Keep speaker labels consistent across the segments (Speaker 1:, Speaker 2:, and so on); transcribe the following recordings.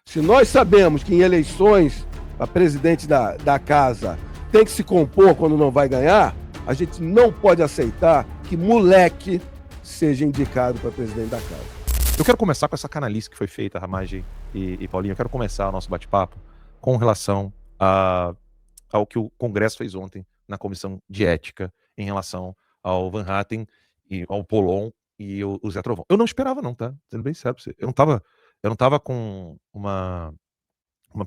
Speaker 1: Se nós sabemos que em eleições a presidente da casa tem que se compor quando não vai ganhar, a gente não pode aceitar que moleque seja indicado para presidente da casa.
Speaker 2: Eu quero começar com essa canalice que foi feita, Ramagem e Paulinho. Eu quero começar o nosso bate-papo com relação ao que o Congresso fez ontem na Comissão de Ética em relação ao Van Hatten, e ao Polon e o Zé Trovão. Eu não esperava não, tá? Sendo bem sério pra você. Eu não tava com uma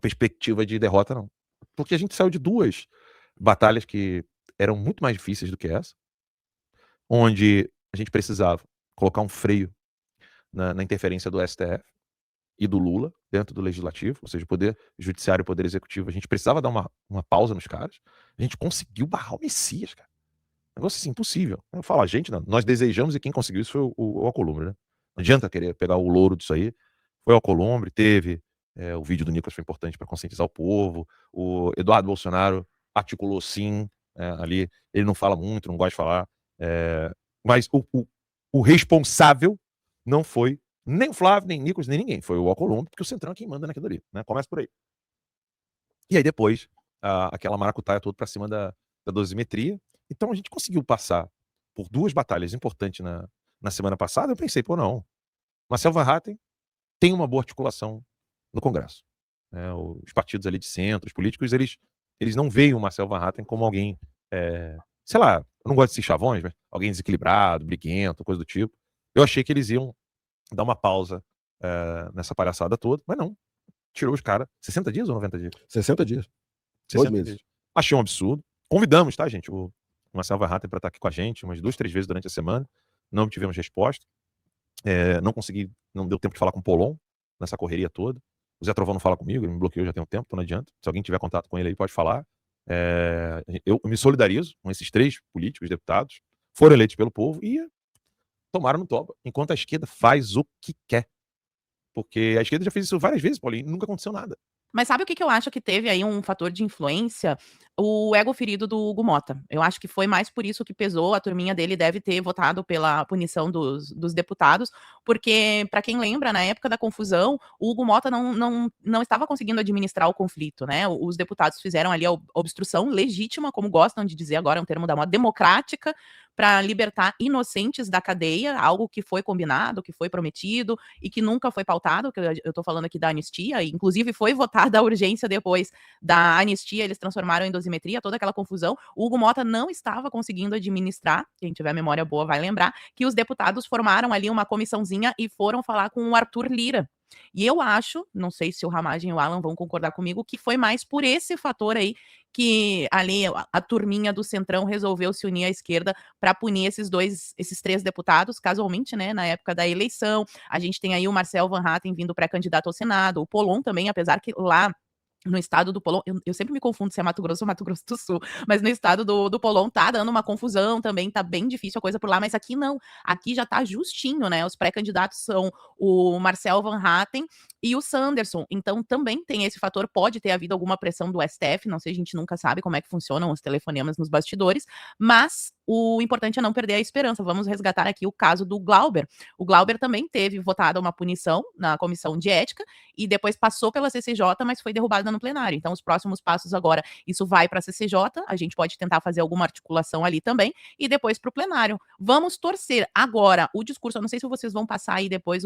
Speaker 2: perspectiva de derrota, não. Porque a gente saiu de duas batalhas que eram muito mais difíceis do que essa, onde a gente precisava colocar um freio na interferência do STF e do Lula dentro do Legislativo, ou seja, o Poder Judiciário e o Poder Executivo. A gente precisava dar uma pausa nos caras. A gente conseguiu barrar o Messias, cara. Negócio assim, impossível. Eu falo, a gente, não, nós desejamos, e quem conseguiu isso foi o Alcolumbre, né? Não adianta querer pegar o louro disso aí. Foi o Alcolumbre, teve o vídeo do Nicolas foi importante para conscientizar o povo. O Eduardo Bolsonaro articulou sim, ali. Ele não fala muito, não gosta de falar. Mas o responsável não foi nem o Flávio, nem o Nicolas, nem ninguém. Foi o Alcolumbre, porque o Centrão é quem manda naquilo ali, né? Começa por aí. E aí depois, aquela maracutaia toda para cima da dosimetria. Então a gente conseguiu passar por duas batalhas importantes na semana passada. Eu pensei, pô, não. Marcel Van Hatten tem uma boa articulação no Congresso. Os partidos ali de centro, os políticos, eles não veem o Marcel Van Hatten como alguém, sei lá, eu não gosto de ser chavões, mas alguém desequilibrado, briguento, coisa do tipo. Eu achei que eles iam dar uma pausa nessa palhaçada toda, mas não. Tirou os caras 60 dias ou 90 dias?
Speaker 1: 60 dias.
Speaker 2: 60 dias. Achei um absurdo. Convidamos, tá, gente, o Marcel Van Hatten para estar aqui com a gente umas 2, 3 vezes durante a semana. Não tivemos resposta. Não deu tempo de falar com o Polon nessa correria toda. O Zé Trovão não fala comigo, ele me bloqueou já tem um tempo, então não adianta. Se alguém tiver contato com ele aí, pode falar. Eu me solidarizo com esses 3 políticos, deputados, foram eleitos pelo povo e tomaram no toba, enquanto a esquerda faz o que quer. Porque a esquerda já fez isso várias vezes, Paulinho, e nunca aconteceu nada.
Speaker 3: Mas sabe o que eu acho que teve aí um fator de influência? O ego ferido do Hugo Motta. Eu acho que foi mais por isso que pesou. A turminha dele deve ter votado pela punição dos deputados, porque, para quem lembra, na época da confusão, o Hugo Motta não estava conseguindo administrar o conflito, né? Os deputados fizeram ali a obstrução legítima, como gostam de dizer agora, é um termo da moda, democrática, para libertar inocentes da cadeia, algo que foi combinado, que foi prometido e que nunca foi pautado, que eu tô falando aqui da anistia, e inclusive foi votada a urgência depois da anistia, eles transformaram em dosimetria, toda aquela confusão. O Hugo Motta não estava conseguindo administrar, quem tiver memória boa vai lembrar, que os deputados formaram ali uma comissãozinha e foram falar com o Arthur Lira. E eu acho, não sei se o Ramagem e o Alan vão concordar comigo, que foi mais por esse fator aí que ali a turminha do Centrão resolveu se unir à esquerda para punir esses 3 deputados, casualmente, né, na época da eleição. A gente tem aí o Marcel Van Hatten vindo pré-candidato ao Senado, o Polon também, apesar que lá no estado do Polon, eu sempre me confundo se é Mato Grosso ou Mato Grosso do Sul, mas no estado do Polon tá dando uma confusão também, tá bem difícil a coisa por lá, mas aqui não, aqui já tá justinho, né, os pré-candidatos são o Marcel Van Hatten e o Sanderson, então também tem esse fator, pode ter havido alguma pressão do STF, não sei, a gente nunca sabe como é que funcionam os telefonemas nos bastidores, mas o importante é não perder a esperança. Vamos resgatar aqui o caso do Glauber. O Glauber também teve votada uma punição na comissão de ética e depois passou pela CCJ, mas foi derrubada no plenário. Então, os próximos passos agora, isso vai para a CCJ, a gente pode tentar fazer alguma articulação ali também, e depois para o plenário. Vamos torcer. Agora, o discurso, eu não sei se vocês vão passar aí depois,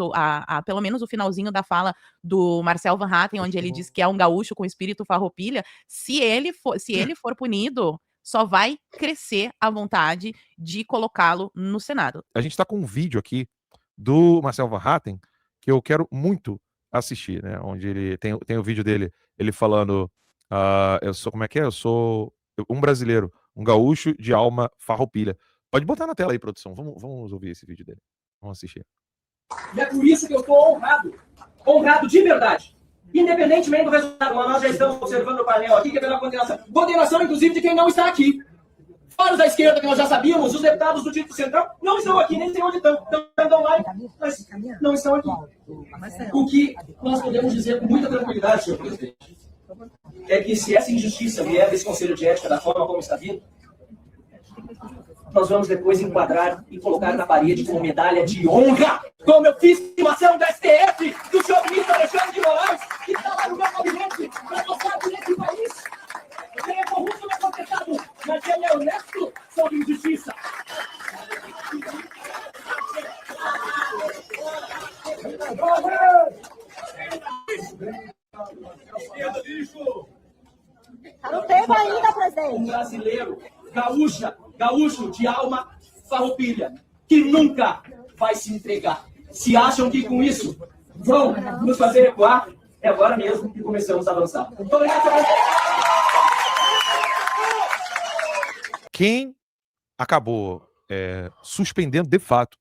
Speaker 3: pelo menos o finalzinho da fala do Marcel Van Hatten, onde ele diz que é um gaúcho com espírito farroupilha. Se ele for punido, só vai crescer a vontade de colocá-lo no Senado.
Speaker 2: A gente está com um vídeo aqui do Marcel Van Hatten que eu quero muito assistir, né? Onde ele tem o vídeo dele, ele falando, eu sou, como é que é? Eu sou um brasileiro, um gaúcho de alma farroupilha. Pode botar na tela aí, produção. Vamos ouvir esse vídeo dele. Vamos assistir.
Speaker 4: E é por isso que eu estou honrado de verdade. Independentemente do resultado, nós já estamos observando o painel aqui, que é pela condenação, inclusive, de quem não está aqui. Fora os da esquerda, que nós já sabíamos, os deputados do Distrito Central não estão aqui, nem sei onde estão. Estão lá, mas não estão aqui. O que nós podemos dizer com muita tranquilidade, senhor presidente, é que se essa injustiça vier desse Conselho de Ética da forma como está vindo, nós vamos depois enquadrar e colocar na parede como medalha de honra, como eu fiz com a ação do STF, do senhor ministro Alexandre de Moraes, que está
Speaker 5: Tá no tema ainda, presidente.
Speaker 4: Um brasileiro, gaúcho de alma farroupilha, que nunca vai se entregar. Se acham que com isso vão nos fazer recuar, é agora mesmo que começamos a avançar. Muito obrigado.
Speaker 2: Quem acabou suspendendo de fato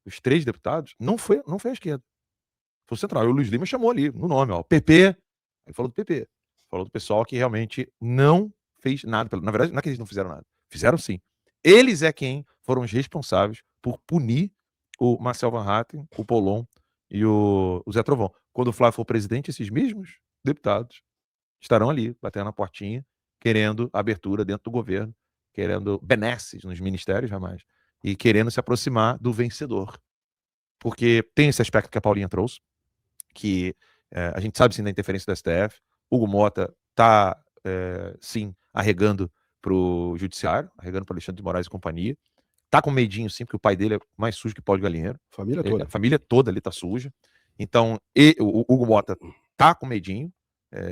Speaker 2: os 3 deputados não foi a esquerda. Foi o Central. E o Luiz Lima chamou ali, no nome, ó, PP. Aí falou do PP. Falou do pessoal que realmente não fez nada. Na verdade, não é que eles não fizeram nada. Fizeram sim. Eles é quem foram os responsáveis por punir o Marcel Van Hatten, o Pollon e o Zé Trovão. Quando o Flávio for presidente, esses mesmos deputados estarão ali, batendo na portinha, querendo abertura dentro do governo, querendo benesses nos ministérios, jamais, e querendo se aproximar do vencedor. Porque tem esse aspecto que a Paulinha trouxe, que a gente sabe sim da interferência do STF. Hugo Mota está, sim, arregando para o judiciário, arregando para Alexandre de Moraes e companhia. Tá com medinho, sim, porque o pai dele é mais sujo que pau de galinheiro. A família toda ali tá suja. Então, o Hugo Mota tá com medinho,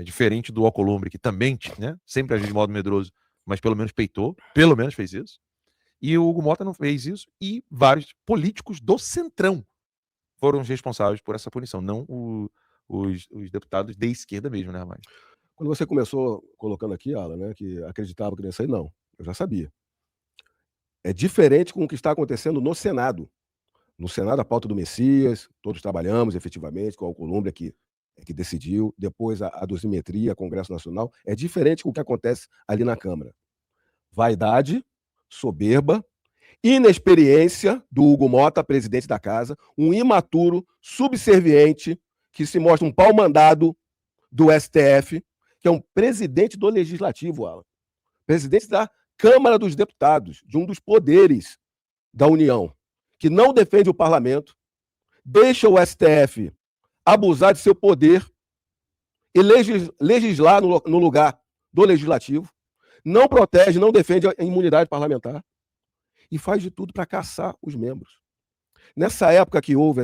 Speaker 2: diferente do Alcolumbre, que também, né, sempre agiu de modo medroso, mas pelo menos peitou, pelo menos fez isso. E o Hugo Mota não fez isso, e vários políticos do Centrão foram os responsáveis por essa punição, não os deputados de esquerda mesmo, né, Ramais?
Speaker 1: Quando você começou colocando aqui, Alan, né, que acreditava que não ia sair, não. Eu já sabia. É diferente com o que está acontecendo no Senado. No Senado, a pauta do Messias, todos trabalhamos efetivamente, com o Alcolumbre que decidiu, depois a dosimetria, Congresso Nacional, é diferente com o que acontece ali na Câmara. Vaidade, soberba, inexperiência do Hugo Mota, presidente da casa, um imaturo, subserviente, que se mostra um pau-mandado do STF, que é um presidente do Legislativo, Alan. Presidente da Câmara dos Deputados, de um dos poderes da União, que não defende o parlamento, deixa o STF abusar de seu poder e legislar no lugar do legislativo, não protege, não defende a imunidade parlamentar e faz de tudo para caçar os membros. Nessa época que houve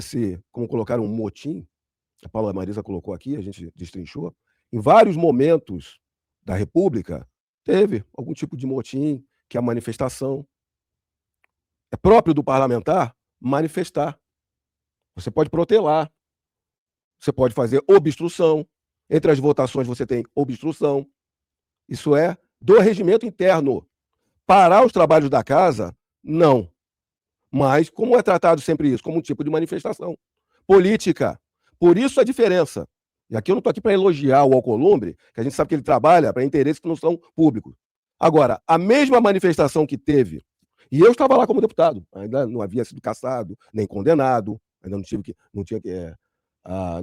Speaker 1: como colocaram, um motim, a Paula Marisa colocou aqui, a gente destrinchou, em vários momentos da República, teve algum tipo de motim, que é a manifestação. É próprio do parlamentar manifestar. Você pode protelar, você pode fazer obstrução. Entre as votações você tem obstrução. Isso é do regimento interno. Parar os trabalhos da casa, não. Mas como é tratado sempre isso? Como um tipo de manifestação política. Por isso a diferença. E aqui eu não estou aqui para elogiar o Alcolumbre, que a gente sabe que ele trabalha para interesses que não são públicos. Agora, a mesma manifestação que teve, e eu estava lá como deputado, ainda não havia sido cassado, nem condenado, ainda não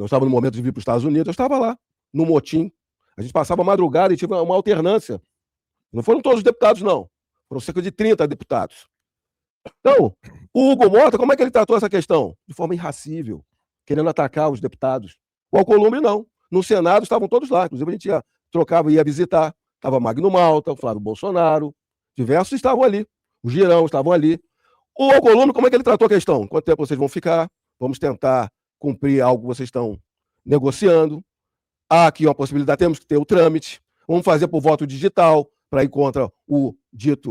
Speaker 1: estava no momento de vir para os Estados Unidos, eu estava lá, no motim. A gente passava a madrugada e tive uma alternância. Não foram todos os deputados, não. Foram cerca de 30 deputados. Então, o Hugo Mota, como é que ele tratou essa questão? De forma irracível, querendo atacar os deputados. O Alcolumbre, não. No Senado estavam todos lá. Inclusive, a gente ia visitar. Estava Magno Malta, o Flávio Bolsonaro. Diversos estavam ali. O Girão estavam ali. O Alcolumbre, como é que ele tratou a questão? Quanto tempo vocês vão ficar? Vamos tentar cumprir algo que vocês estão negociando. Há aqui uma possibilidade, temos que ter o trâmite. Vamos fazer por voto digital para ir contra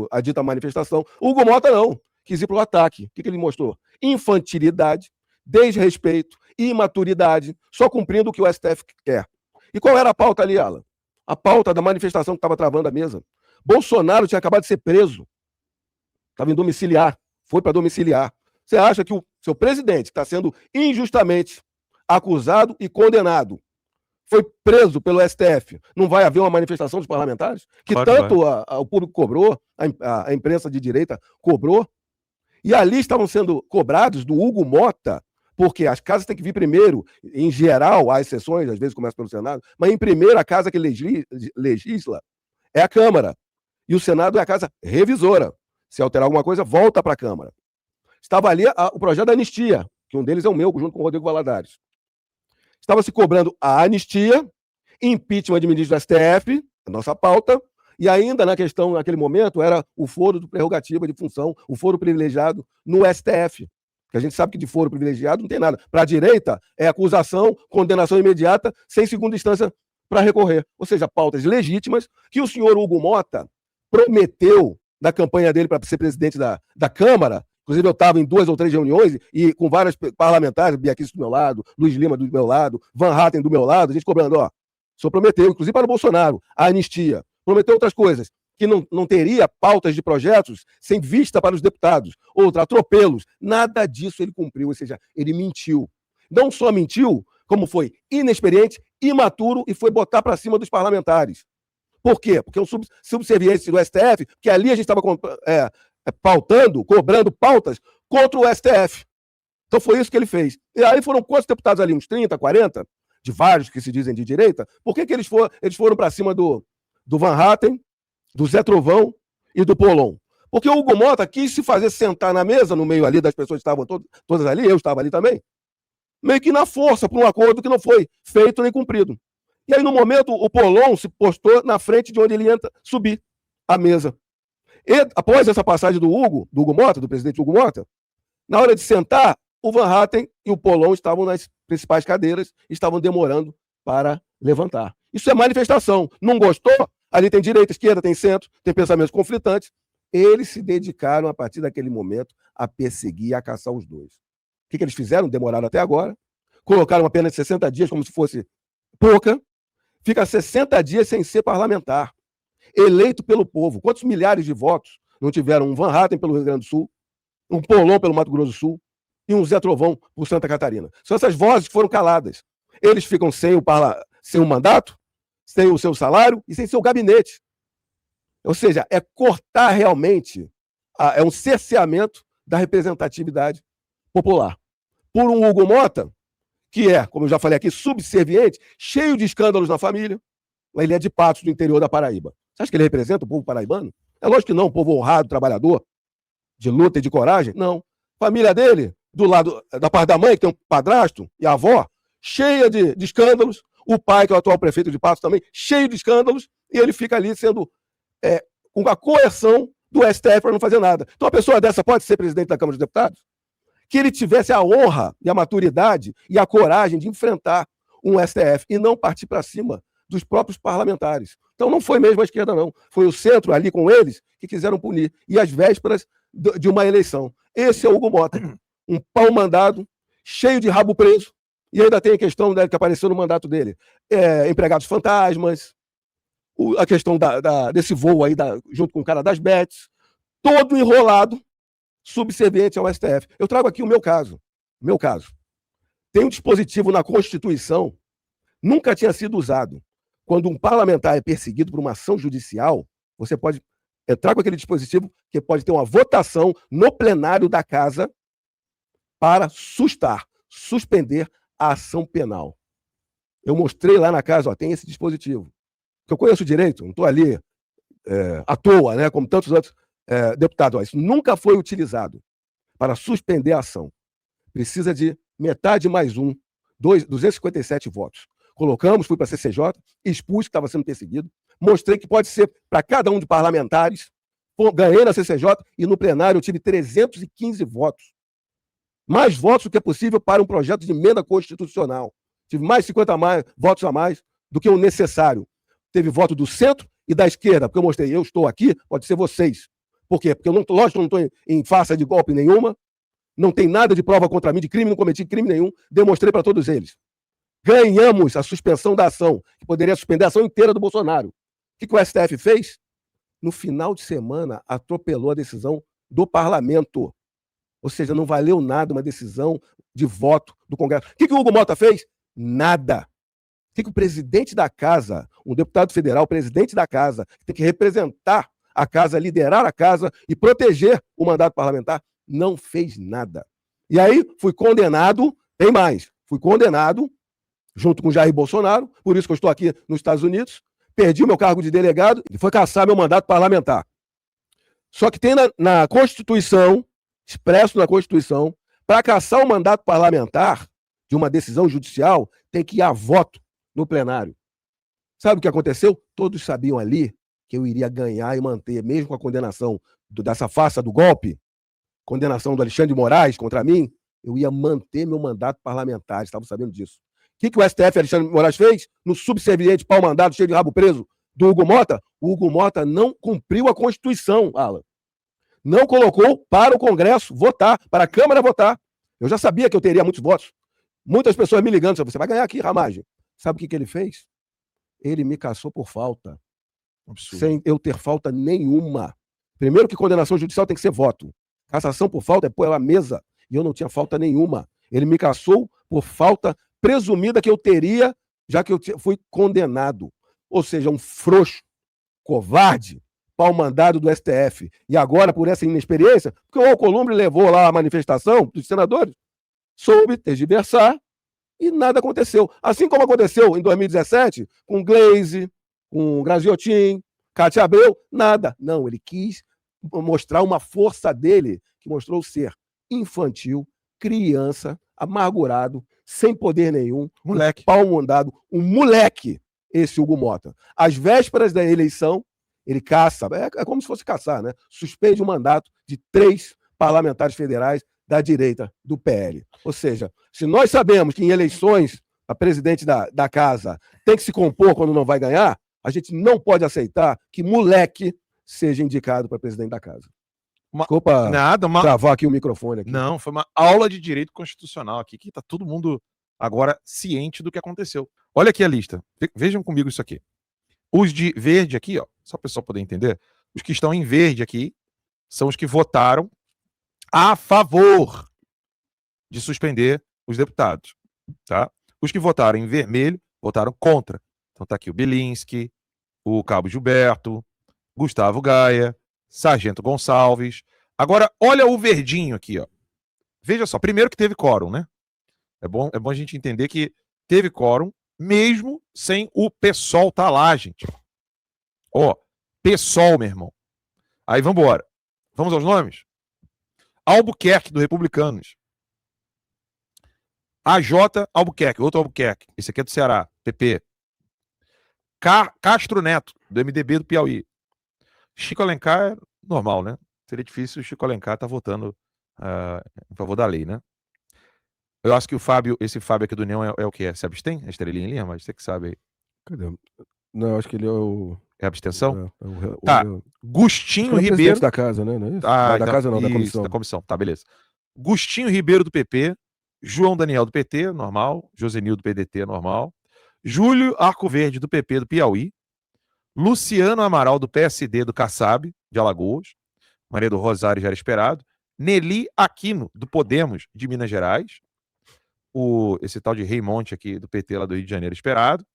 Speaker 1: a dita manifestação. O Hugo Mota não. Quis ir para o ataque. O que ele mostrou? Infantilidade, desrespeito, imaturidade, só cumprindo o que o STF quer. E qual era a pauta ali, Alan? A pauta da manifestação que estava travando a mesa. Bolsonaro tinha acabado de ser preso. Estava em domiciliar. Foi para domiciliar. Você acha que o seu presidente está sendo injustamente acusado e condenado, foi preso pelo STF, não vai haver uma manifestação dos parlamentares? Que claro tanto o público cobrou, a imprensa de direita cobrou, e ali estavam sendo cobrados do Hugo Mota, porque as casas têm que vir primeiro, em geral, há exceções, às vezes começa pelo Senado, mas em primeiro a casa que legisla é a Câmara, e o Senado é a casa revisora. Se alterar alguma coisa, volta para a Câmara. Estava ali o projeto da anistia, que um deles é o meu, junto com o Rodrigo Valadares. Estava se cobrando a anistia, impeachment de ministro do STF, a nossa pauta, e ainda na questão, naquele momento, era o foro de prerrogativa de função, o foro privilegiado no STF. Porque a gente sabe que de foro privilegiado não tem nada. Para a direita, é acusação, condenação imediata, sem segunda instância para recorrer. Ou seja, pautas legítimas que o senhor Hugo Mota prometeu na campanha dele para ser presidente da Câmara. Inclusive, eu estava em 2 ou 3 reuniões e com vários parlamentares, Biaquice do meu lado, Luiz Lima do meu lado, Van Hatten do meu lado, a gente cobrando, ó, o senhor prometeu, inclusive para o Bolsonaro, a anistia. Prometeu outras coisas, que não teria pautas de projetos sem vista para os deputados, outra, atropelos. Nada disso ele cumpriu, ou seja, ele mentiu. Não só mentiu, como foi inexperiente, imaturo e foi botar para cima dos parlamentares. Por quê? Porque o subserviente do STF, que ali a gente estava pautando, cobrando pautas contra o STF. Então foi isso que ele fez. E aí foram quantos deputados ali? Uns 30, 40? De vários que se dizem de direita. Por que eles foram para cima do Van Hatten, do Zé Trovão e do Polon? Porque o Hugo Mota quis se fazer sentar na mesa, no meio ali das pessoas que estavam todas ali, eu estava ali também, meio que na força, por um acordo que não foi feito nem cumprido. E aí, no momento, o Polon se postou na frente de onde ele ia subir a mesa. E, após essa passagem do Hugo Mota, do presidente Hugo Mota, na hora de sentar, o Van Hatten e o Polon estavam nas principais cadeiras e estavam demorando para levantar. Isso é manifestação. Não gostou? Ali tem direita, esquerda, tem centro, tem pensamentos conflitantes. Eles se dedicaram, a partir daquele momento, a perseguir e a caçar os dois. O que eles fizeram? Demoraram até agora. Colocaram uma pena de 60 dias, como se fosse pouca. Fica 60 dias sem ser parlamentar. Eleito pelo povo. Quantos milhares de votos não tiveram um Van Hatten pelo Rio Grande do Sul, um Polon pelo Mato Grosso do Sul e um Zé Trovão por Santa Catarina? São essas vozes que foram caladas. Eles ficam sem o mandato, sem o seu salário e sem seu gabinete. Ou seja, é cortar realmente, é um cerceamento da representatividade popular. Por um Hugo Mota, que é, como eu já falei aqui, subserviente, cheio de escândalos na família. Ele é de Patos, do interior da Paraíba. Você acha que ele representa o povo paraibano? É lógico que não, um povo honrado, trabalhador, de luta e de coragem. Não. Família dele, do lado da parte da mãe, que tem um padrasto, e a avó, cheia de escândalos. O pai, que é o atual prefeito de Patos também, cheio de escândalos. E ele fica ali sendo com a coerção do STF para não fazer nada. Então, uma pessoa dessa pode ser presidente da Câmara dos Deputados? Que ele tivesse a honra e a maturidade e a coragem de enfrentar um STF e não partir para cima dos próprios parlamentares. Então não foi mesmo a esquerda, não. Foi o centro ali com eles que quiseram punir. E às vésperas de uma eleição. Esse é o Hugo Mota. Um pau mandado, cheio de rabo preso. E ainda tem a questão que apareceu no mandato dele. Empregados fantasmas, a questão desse voo aí junto com o cara das bets. Todo enrolado, subserviente ao STF. Eu trago aqui o meu caso. Tem um dispositivo na Constituição, nunca tinha sido usado. Quando um parlamentar é perseguido por uma ação judicial, você pode entrar com aquele dispositivo que pode ter uma votação no plenário da casa para suspender a ação penal. Eu mostrei lá na casa, ó, tem esse dispositivo. Que eu conheço direito, não estou ali à toa, né, como tantos outros deputados. Ó, isso nunca foi utilizado para suspender a ação. Precisa de metade mais 257 votos. Colocamos, fui para a CCJ, expus que estava sendo perseguido, mostrei que pode ser para cada um de parlamentares, ganhei na CCJ e no plenário eu tive 315 votos. Mais votos do que é possível para um projeto de emenda constitucional. Tive mais 50 votos a mais do que o necessário. Teve voto do centro e da esquerda, porque eu mostrei, eu estou aqui, pode ser vocês. Por quê? Porque lógico que eu não estou em farsa de golpe nenhuma, não tem nada de prova contra mim, de crime, não cometi crime nenhum, demonstrei para todos eles. Ganhamos a suspensão da ação, que poderia suspender a ação inteira do Bolsonaro. O que o STF fez? No final de semana, atropelou a decisão do parlamento. Ou seja, não valeu nada uma decisão de voto do Congresso. O que o Hugo Mota fez? Nada. O que o presidente da casa, um deputado federal, presidente da casa, que tem que representar a casa, liderar a casa e proteger o mandato parlamentar, não fez nada. E aí fui condenado, tem mais, fui condenado junto com Jair Bolsonaro, por isso que eu estou aqui nos Estados Unidos, perdi o meu cargo de delegado e foi caçar meu mandato parlamentar. Só que tem na Constituição, expresso na Constituição, para caçar o mandato parlamentar de uma decisão judicial, tem que ir a voto no plenário. Sabe o que aconteceu? Todos sabiam ali que eu iria ganhar e manter, mesmo com a condenação dessa farsa do golpe, condenação do Alexandre de Moraes contra mim, eu ia manter meu mandato parlamentar, estavam sabendo disso. O que o STF, Alexandre de Moraes, fez? No subserviente pau-mandado, cheio de rabo preso, do Hugo Mota? O Hugo Mota não cumpriu a Constituição, Alan. Não colocou para o Congresso votar, para a Câmara votar. Eu já sabia que eu teria muitos votos. Muitas pessoas me ligando, você vai ganhar aqui, Ramagem. Sabe o que ele fez? Ele me cassou por falta. Absurdo. Sem eu ter falta nenhuma. Primeiro que condenação judicial tem que ser voto. Cassação por falta é pôr ela à mesa. E eu não tinha falta nenhuma. Ele me cassou por falta presumida que eu teria, já que eu fui condenado. Ou seja, um frouxo, covarde, pau-mandado do STF. E agora, por essa inexperiência, porque o Alcolumbre levou lá a manifestação dos senadores, soube tergiversar e nada aconteceu. Assim como aconteceu em 2017 com Gleisi, com Graziotin, Cátia Abreu, nada. Não, ele quis mostrar uma força dele, que mostrou ser infantil, criança, amargurado, sem poder nenhum,
Speaker 2: Moleque.
Speaker 1: pau-mandado, um moleque, esse Hugo Mota. Às vésperas da eleição, ele caça, é como se fosse caçar, né? Suspende o mandato de 3 parlamentares federais da direita do PL. Ou seja, se nós sabemos que em eleições a presidente da casa tem que se compor quando não vai ganhar, a gente não pode aceitar que moleque seja indicado para presidente da casa. Desculpa travar aqui o microfone. Aqui.
Speaker 2: Não, foi uma aula de direito constitucional aqui, que está todo mundo agora ciente do que aconteceu. Olha aqui a lista. Vejam comigo isso aqui. Os de verde aqui, ó, só para o pessoal poder entender, os que estão em verde aqui são os que votaram a favor de suspender os deputados. Tá? Os que votaram em vermelho votaram contra. Então tá aqui o Bilinski, o Cabo Gilberto, Gustavo Gaia, Sargento Gonçalves. Agora, olha o verdinho aqui, ó. Veja só, primeiro que teve quórum, né? É bom a gente entender que teve quórum, mesmo sem o PSOL tá lá, gente. Ó, PSOL, meu irmão. Aí, vamos embora. Vamos aos nomes? Albuquerque, do Republicanos. AJ Albuquerque, outro Albuquerque. Esse aqui é do Ceará, PP. Castro Neto, do MDB do Piauí. Chico Alencar é normal, né? Seria difícil o Chico Alencar estar votando em favor da lei, né? Eu acho que esse Fábio aqui do União é o que? Se abstém? A estrelinha ali, mas você que sabe aí.
Speaker 1: Cadê? Não, eu acho que ele é o...
Speaker 2: É abstenção?
Speaker 1: Tá.
Speaker 2: Gustinho
Speaker 1: é
Speaker 2: Ribeiro...
Speaker 1: da casa, né? Não é isso?
Speaker 2: Da
Speaker 1: então, casa não, da
Speaker 2: isso,
Speaker 1: comissão.
Speaker 2: Da comissão, tá, beleza. Gustinho Ribeiro do PP, João Daniel do PT, normal. Josenil do PDT, normal. Júlio Arcoverde do PP do Piauí. Luciano Amaral do PSD do Kassab, de Alagoas. Maria do Rosário já era esperado. Nelly Aquino do Podemos, de Minas Gerais. Esse tal de Raimonte aqui do PT lá do Rio de Janeiro, esperado.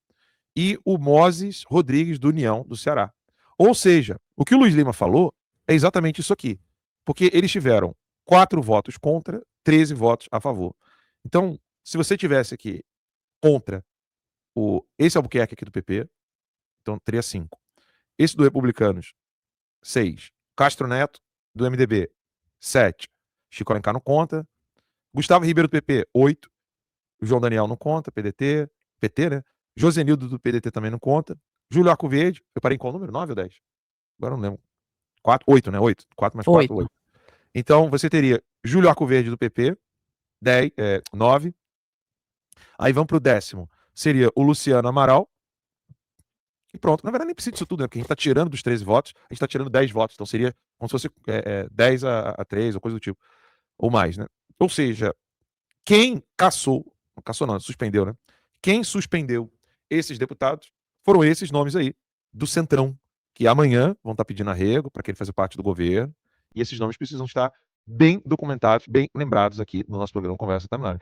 Speaker 2: E o Moses Rodrigues do União, do Ceará. Ou seja, o que o Luiz Lima falou é exatamente isso aqui. Porque eles tiveram 4 votos contra, 13 votos a favor. Então, se você tivesse aqui contra esse Albuquerque aqui do PP, então teria 5. Esse do Republicanos, 6. Castro Neto, do MDB, 7. Chico Alencar não conta. Gustavo Ribeiro do PP, 8. O João Daniel não conta, PT, né? Josenildo do PDT também não conta. Júlio Arcoverde, eu parei em qual número? 9 ou 10? Agora não lembro. 8, né? 8. 4 mais 4, 8. Então você teria Júlio Arcoverde do PP, 9. Aí vamos para o 10º. Seria o Luciano Amaral. E pronto. Na verdade, nem precisa disso tudo, né? Porque a gente está tirando dos 13 votos, a gente está tirando 10 votos. Então seria como se fosse 10 a 3 ou coisa do tipo. Ou mais, né? Ou seja, quem suspendeu, né? Quem suspendeu esses deputados foram esses nomes aí, do Centrão, que amanhã vão estar pedindo arrego para quem fazer parte do governo. E esses nomes precisam estar bem documentados, bem lembrados aqui no nosso programa Conversa Timeline.